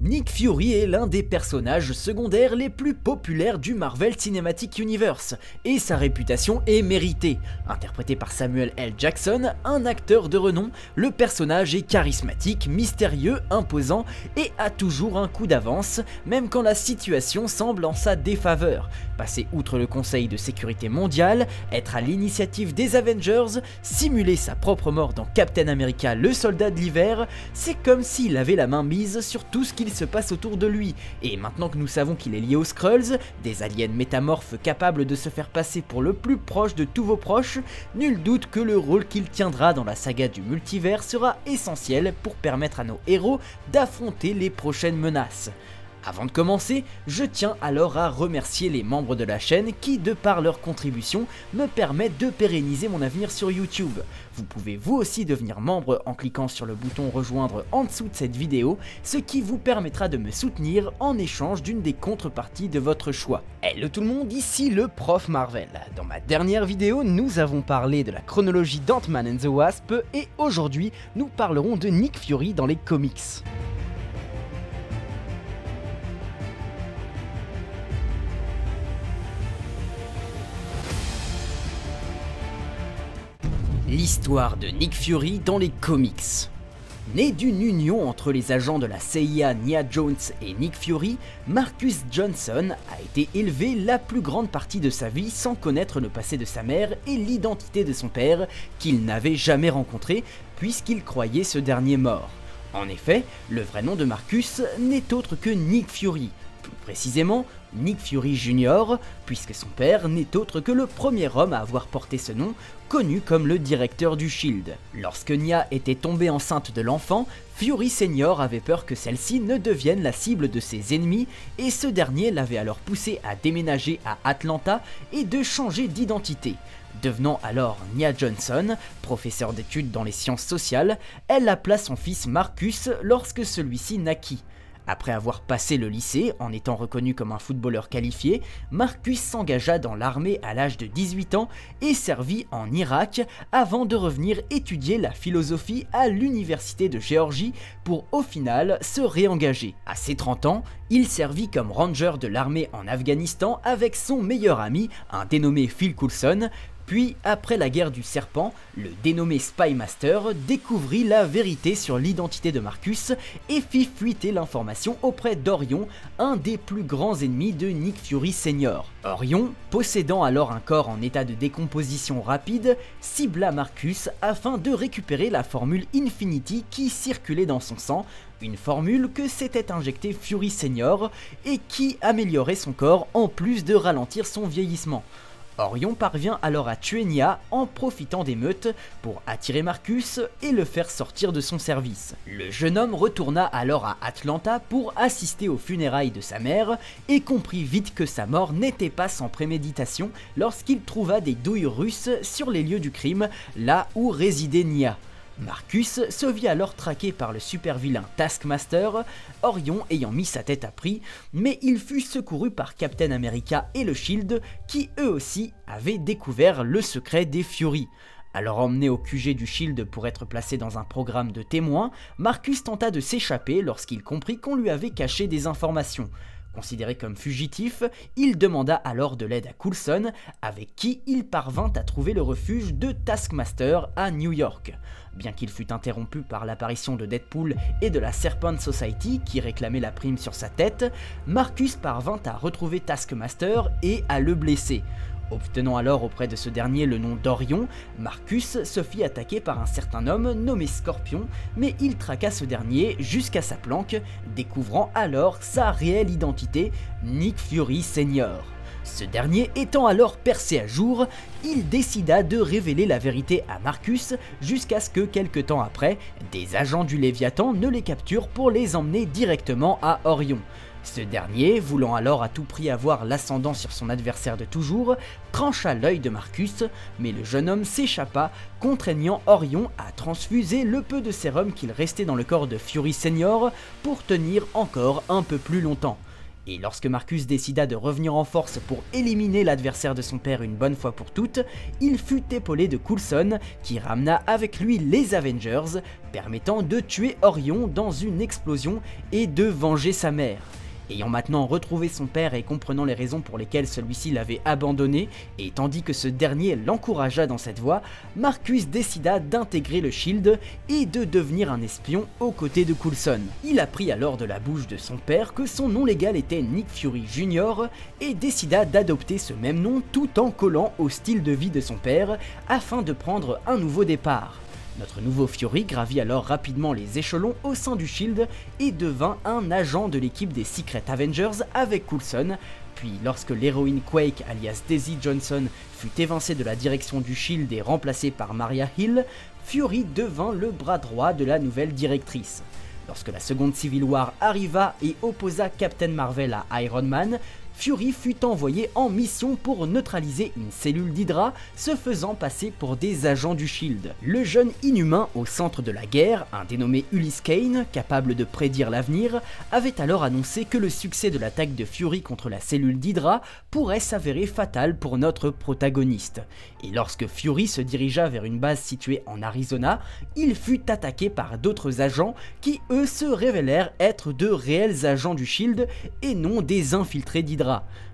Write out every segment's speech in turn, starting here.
Nick Fury est l'un des personnages secondaires les plus populaires du Marvel Cinematic Universe, et sa réputation est méritée. Interprété par Samuel L. Jackson, un acteur de renom, le personnage est charismatique, mystérieux, imposant et a toujours un coup d'avance, même quand la situation semble en sa défaveur. Passer outre le Conseil de sécurité mondiale, être à l'initiative des Avengers, simuler sa propre mort dans Captain America le soldat de l'hiver, c'est comme s'il avait la main mise sur tout ce qu'il se passe autour de lui. Et maintenant que nous savons qu'il est lié aux Skrulls, des aliens métamorphes capables de se faire passer pour le plus proche de tous vos proches, nul doute que le rôle qu'il tiendra dans la saga du multivers sera essentiel pour permettre à nos héros d'affronter les prochaines menaces. Avant de commencer, je tiens alors à remercier les membres de la chaîne qui, de par leur contribution, me permettent de pérenniser mon avenir sur YouTube. Vous pouvez vous aussi devenir membre en cliquant sur le bouton rejoindre en dessous de cette vidéo, ce qui vous permettra de me soutenir en échange d'une des contreparties de votre choix. Hello tout le monde, ici le Prof Marvel. Dans ma dernière vidéo, nous avons parlé de la chronologie d'Ant-Man and the Wasp et aujourd'hui, nous parlerons de Nick Fury dans les comics. L'histoire de Nick Fury dans les comics. Né d'une union entre les agents de la CIA Nia Jones et Nick Fury, Marcus Johnson a été élevé la plus grande partie de sa vie sans connaître le passé de sa mère et l'identité de son père, qu'il n'avait jamais rencontré puisqu'il croyait ce dernier mort. En effet, le vrai nom de Marcus n'est autre que Nick Fury. Plus précisément, Nick Fury Jr., puisque son père n'est autre que le premier homme à avoir porté ce nom, connu comme le directeur du SHIELD. Lorsque Nia était tombée enceinte de l'enfant, Fury Senior avait peur que celle-ci ne devienne la cible de ses ennemis, et ce dernier l'avait alors poussé à déménager à Atlanta et de changer d'identité. Devenant alors Nia Johnson, professeure d'études dans les sciences sociales, elle appela son fils Marcus lorsque celui-ci naquit. Après avoir passé le lycée en étant reconnu comme un footballeur qualifié, Marcus s'engagea dans l'armée à l'âge de 18 ans et servit en Irak avant de revenir étudier la philosophie à l'université de Géorgie pour au final se réengager. À ses 30 ans, il servit comme ranger de l'armée en Afghanistan avec son meilleur ami, un dénommé Phil Coulson. Puis, après la guerre du serpent, le dénommé Spy Master découvrit la vérité sur l'identité de Marcus et fit fuiter l'information auprès d'Orion, un des plus grands ennemis de Nick Fury Senior. Orion, possédant alors un corps en état de décomposition rapide, cibla Marcus afin de récupérer la formule Infinity qui circulait dans son sang, une formule que s'était injectée Fury Senior et qui améliorait son corps en plus de ralentir son vieillissement. Orion parvient alors à tuer Nia en profitant des meutes pour attirer Marcus et le faire sortir de son service. Le jeune homme retourna alors à Atlanta pour assister aux funérailles de sa mère et comprit vite que sa mort n'était pas sans préméditation lorsqu'il trouva des douilles russes sur les lieux du crime, là où résidait Nia. Marcus se vit alors traqué par le super vilain Taskmaster, Orion ayant mis sa tête à prix, mais il fut secouru par Captain America et le SHIELD qui eux aussi avaient découvert le secret des Fury. Alors emmené au QG du SHIELD pour être placé dans un programme de témoins, Marcus tenta de s'échapper lorsqu'il comprit qu'on lui avait caché des informations. Considéré comme fugitif, il demanda alors de l'aide à Coulson, avec qui il parvint à trouver le refuge de Taskmaster à New York. Bien qu'il fût interrompu par l'apparition de Deadpool et de la Serpent Society qui réclamait la prime sur sa tête, Marcus parvint à retrouver Taskmaster et à le blesser. Obtenant alors auprès de ce dernier le nom d'Orion, Marcus se fit attaquer par un certain homme nommé Scorpion, mais il traqua ce dernier jusqu'à sa planque, découvrant alors sa réelle identité, Nick Fury Senior. Ce dernier étant alors percé à jour, il décida de révéler la vérité à Marcus jusqu'à ce que quelque temps après, des agents du Léviathan ne les capturent pour les emmener directement à Orion. Ce dernier, voulant alors à tout prix avoir l'ascendant sur son adversaire de toujours, trancha l'œil de Marcus, mais le jeune homme s'échappa, contraignant Orion à transfuser le peu de sérum qu'il restait dans le corps de Fury Senior pour tenir encore un peu plus longtemps. Et lorsque Marcus décida de revenir en force pour éliminer l'adversaire de son père une bonne fois pour toutes, il fut épaulé de Coulson qui ramena avec lui les Avengers, permettant de tuer Orion dans une explosion et de venger sa mère. Ayant maintenant retrouvé son père et comprenant les raisons pour lesquelles celui-ci l'avait abandonné, et tandis que ce dernier l'encouragea dans cette voie, Marcus décida d'intégrer le Shield et de devenir un espion aux côtés de Coulson. Il apprit alors de la bouche de son père que son nom légal était Nick Fury Jr. et décida d'adopter ce même nom tout en collant au style de vie de son père afin de prendre un nouveau départ. Notre nouveau Fury gravit alors rapidement les échelons au sein du Shield et devint un agent de l'équipe des Secret Avengers avec Coulson, puis lorsque l'héroïne Quake alias Daisy Johnson fut évincée de la direction du Shield et remplacée par Maria Hill, Fury devint le bras droit de la nouvelle directrice. Lorsque la seconde Civil War arriva et opposa Captain Marvel à Iron Man, Fury fut envoyé en mission pour neutraliser une cellule d'Hydra se faisant passer pour des agents du Shield. Le jeune inhumain au centre de la guerre, un dénommé Ulysse Kane, capable de prédire l'avenir, avait alors annoncé que le succès de l'attaque de Fury contre la cellule d'Hydra pourrait s'avérer fatal pour notre protagoniste. Et lorsque Fury se dirigea vers une base située en Arizona, il fut attaqué par d'autres agents qui eux se révélèrent être de réels agents du Shield et non des infiltrés d'Hydra.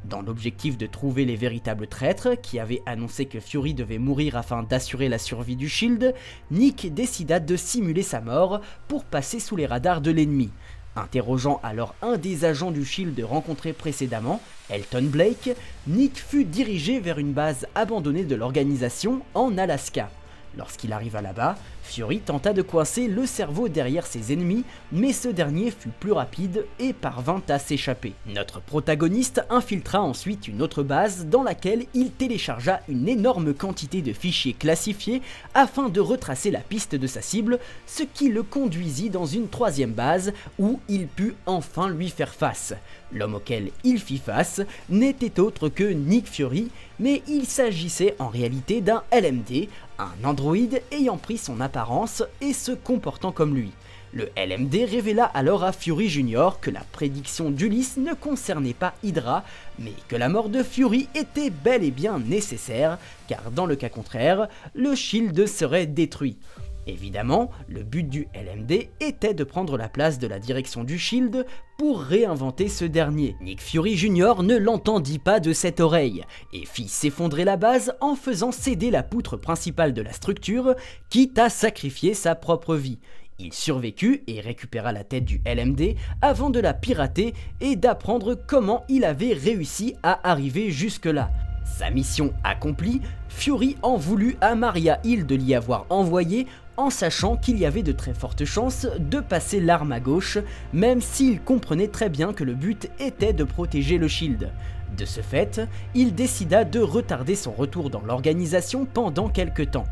Dans l'objectif de trouver les véritables traîtres qui avaient annoncé que Fury devait mourir afin d'assurer la survie du Shield, Nick décida de simuler sa mort pour passer sous les radars de l'ennemi. Interrogeant alors un des agents du Shield rencontré précédemment, Elton Blake, Nick fut dirigé vers une base abandonnée de l'organisation en Alaska. Lorsqu'il arriva là-bas, Fury tenta de coincer le cerveau derrière ses ennemis, mais ce dernier fut plus rapide et parvint à s'échapper. Notre protagoniste infiltra ensuite une autre base dans laquelle il téléchargea une énorme quantité de fichiers classifiés afin de retracer la piste de sa cible, ce qui le conduisit dans une troisième base où il put enfin lui faire face. L'homme auquel il fit face n'était autre que Nick Fury, mais il s'agissait en réalité d'un LMD, un androïde ayant pris son apparence et se comportant comme lui. Le LMD révéla alors à Fury Jr. que la prédiction d'Ulysse ne concernait pas Hydra, mais que la mort de Fury était bel et bien nécessaire, car dans le cas contraire, le Shield serait détruit. Évidemment, le but du LMD était de prendre la place de la direction du Shield pour réinventer ce dernier. Nick Fury Jr. ne l'entendit pas de cette oreille et fit s'effondrer la base en faisant céder la poutre principale de la structure, quitte à sacrifier sa propre vie. Il survécut et récupéra la tête du LMD avant de la pirater et d'apprendre comment il avait réussi à arriver jusque-là. Sa mission accomplie, Fury en voulut à Maria Hill de l'y avoir envoyé en sachant qu'il y avait de très fortes chances de passer l'arme à gauche, même s'il comprenait très bien que le but était de protéger le Shield. De ce fait, il décida de retarder son retour dans l'organisation pendant quelques temps.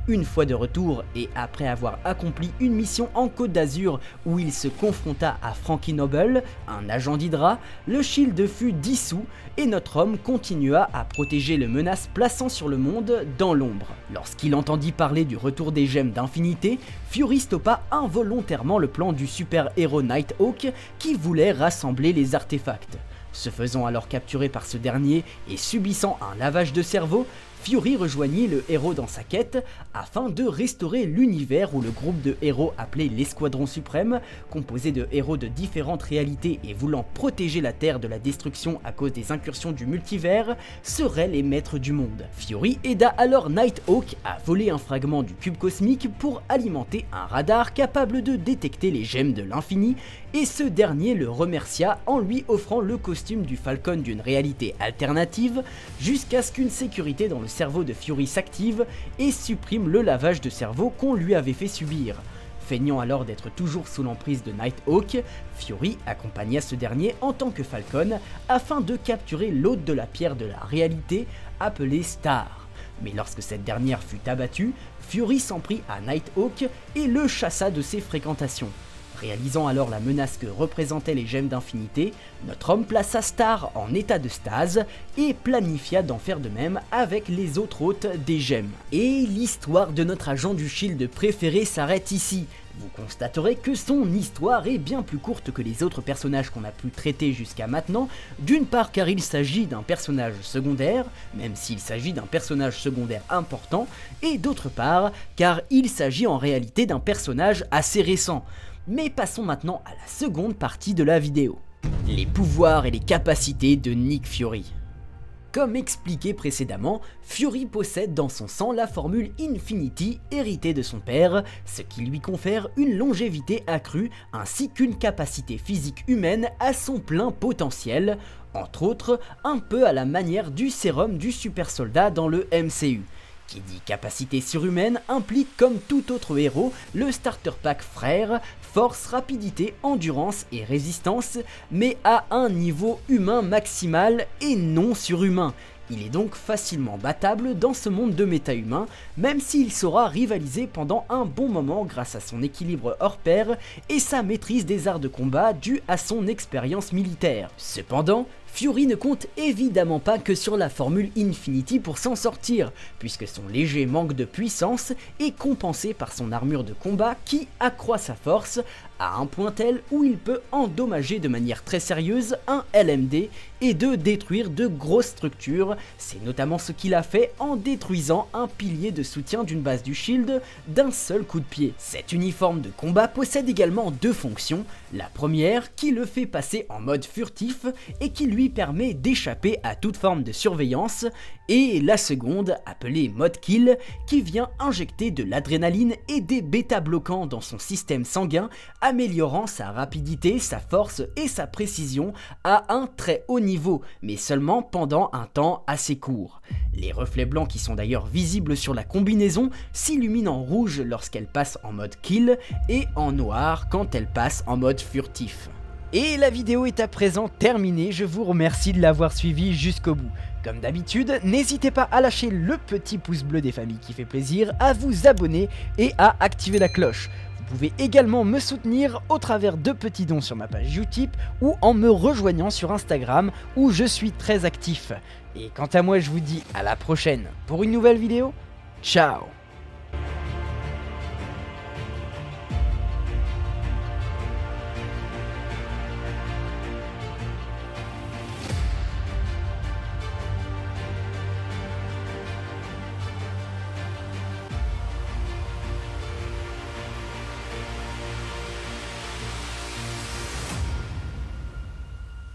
Une fois de retour et après avoir accompli une mission en Côte d'Azur où il se confronta à Frankie Noble, un agent d'Hydra, le Shield fut dissous et notre homme continua à protéger les menaces plaçant sur le monde dans l'ombre. Lorsqu'il entendit parler du retour des gemmes d'infinité, Fury stoppa involontairement le plan du super-héros Nighthawk qui voulait rassembler les artefacts. Se faisant alors capturer par ce dernier et subissant un lavage de cerveau, Fury rejoignit le héros dans sa quête afin de restaurer l'univers où le groupe de héros appelé l'Escadron Suprême, composé de héros de différentes réalités et voulant protéger la Terre de la destruction à cause des incursions du multivers, seraient les maîtres du monde. Fury aida alors Nighthawk à voler un fragment du cube cosmique pour alimenter un radar capable de détecter les gemmes de l'infini, et ce dernier le remercia en lui offrant le costume du Falcon d'une réalité alternative jusqu'à ce qu'une sécurité dans le cerveau de Fury s'active et supprime le lavage de cerveau qu'on lui avait fait subir. Feignant alors d'être toujours sous l'emprise de Nighthawk, Fury accompagna ce dernier en tant que Falcon afin de capturer l'hôte de la pierre de la réalité appelée Star. Mais lorsque cette dernière fut abattue, Fury s'en prit à Nighthawk et le chassa de ses fréquentations. Réalisant alors la menace que représentaient les gemmes d'infinité, notre homme plaça Star en état de stase et planifia d'en faire de même avec les autres hôtes des gemmes. Et l'histoire de notre agent du Shield préféré s'arrête ici. Vous constaterez que son histoire est bien plus courte que les autres personnages qu'on a pu traiter jusqu'à maintenant, d'une part car il s'agit d'un personnage secondaire, même s'il s'agit d'un personnage secondaire important, et d'autre part car il s'agit en réalité d'un personnage assez récent. Mais passons maintenant à la seconde partie de la vidéo. Les pouvoirs et les capacités de Nick Fury. Comme expliqué précédemment, Fury possède dans son sang la formule Infinity héritée de son père, ce qui lui confère une longévité accrue ainsi qu'une capacité physique humaine à son plein potentiel, entre autres un peu à la manière du sérum du super soldat dans le MCU. Qui dit capacité surhumaine implique comme tout autre héros le starter pack frère, force, rapidité, endurance et résistance, mais à un niveau humain maximal et non surhumain. Il est donc facilement battable dans ce monde de méta-humains, même s'il saura rivaliser pendant un bon moment grâce à son équilibre hors pair et sa maîtrise des arts de combat due à son expérience militaire. Cependant, Fury ne compte évidemment pas que sur la formule Infinity pour s'en sortir, puisque son léger manque de puissance est compensé par son armure de combat qui accroît sa force à un point tel où il peut endommager de manière très sérieuse un LMD et de détruire de grosses structures. C'est notamment ce qu'il a fait en détruisant un pilier de soutien d'une base du Shield d'un seul coup de pied. Cet uniforme de combat possède également deux fonctions, la première qui le fait passer en mode furtif et qui lui permet d'échapper à toute forme de surveillance, et la seconde, appelée mode kill, qui vient injecter de l'adrénaline et des bêta-bloquants dans son système sanguin, améliorant sa rapidité, sa force et sa précision à un très haut niveau, mais seulement pendant un temps assez court. Les reflets blancs qui sont d'ailleurs visibles sur la combinaison s'illuminent en rouge lorsqu'elle passe en mode kill et en noir quand elle passe en mode furtif. Et la vidéo est à présent terminée, je vous remercie de l'avoir suivi jusqu'au bout. Comme d'habitude, n'hésitez pas à lâcher le petit pouce bleu des familles qui fait plaisir, à vous abonner et à activer la cloche. Vous pouvez également me soutenir au travers de petits dons sur ma page Utip ou en me rejoignant sur Instagram où je suis très actif. Et quant à moi, je vous dis à la prochaine pour une nouvelle vidéo. Ciao!